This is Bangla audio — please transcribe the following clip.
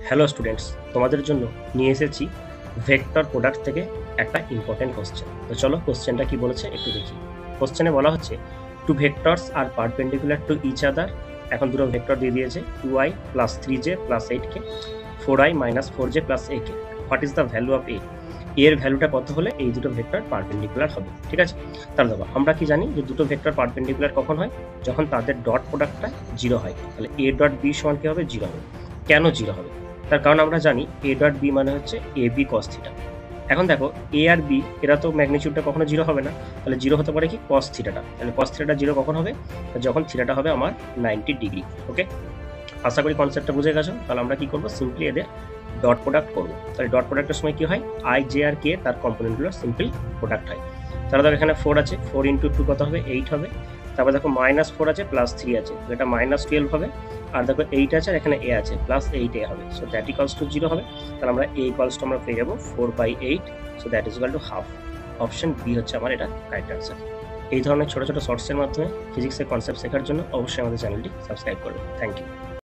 হ্যালো স্টুডেন্টস, তোমাদের জন্য নিয়ে এসেছি ভেক্টর প্রোডাক্ট থেকে একটা ইম্পর্টেন্ট কোশ্চেন। তো চলো কোশ্চেনটা কি বলেছে একটু দেখি। কোশ্চেনে বলা হচ্ছে two vectors are perpendicular to each other. এখন দুটো ভেক্টর দিয়ে দিয়েছে 2i প্লাস 3j প্লাস 8k, 4i মাইনাস 4j প্লাস ak। What is the value of A? এর ভ্যালুটা কত হলে এই দুটো ভেক্টর পারপেন্ডিকুলার হবে? ঠিক আছে, তাহলে দেখো আমরা কি জানি যে দুটো ভেক্টর পারপেন্ডিকুলার কখন হয়? যখন তাদের ডট প্রোডাক্টটা 0 হয়। তাহলে a ডট b সমান কি হবে? 0 হবে। কেন 0 হবে? তার কারণ আমরা জানি a ডট b মানে হচ্ছে ab cos থিটা। এখন দেখো a আর b এরা তো ম্যাগনিটিউডটা কখনো 0 হবে না, তাহলে 0 হতে পারে কি cos থিটাটা। তাহলে cos থিটাটা 0 কখন হবে? যখন থিটাটা হবে আমার 90 ডিগ্রি। ওকে, আশা করি কনসেপ্টটা বুঝে গেছো। তাহলে আমরা কি করব? সিম্পলি এদের ডট প্রোডাক্ট করব। তাহলে ডট প্রোডাক্টের সময় কি হয়? i j আর k তার কম্পোনেন্টগুলোর সিম্পল প্রোডাক্ট হয়। তাহলে দেখো এখানে 4 আছে, 4 ইন্টু 2 কত হবে? 8 হবে। তারপর দেখো মাইনাস 4 আছে প্লাস 3 আছে, এটা মাইনাস 12 হবে। আর দেখো 8 আছে আর এখানে a আছে, প্লাস 8a হবে। সো দ্যাট ইকুয়ালস টু 0 হবে। তাহলে আমরা a ইকুয়ালস টু আমরা পেয়ে যাবো 4/8। So that is equal to half. Option B হচ্ছে আমার এটা রাইট অ্যান্সার। এই ধরনের ছোট ছোট শর্টসের মাধ্যমে ফিজিক্সের কনসেপ্ট শেখার জন্য অবশ্যই আমাদের চ্যানেলটি সাবস্ক্রাইব করবে। Thank you.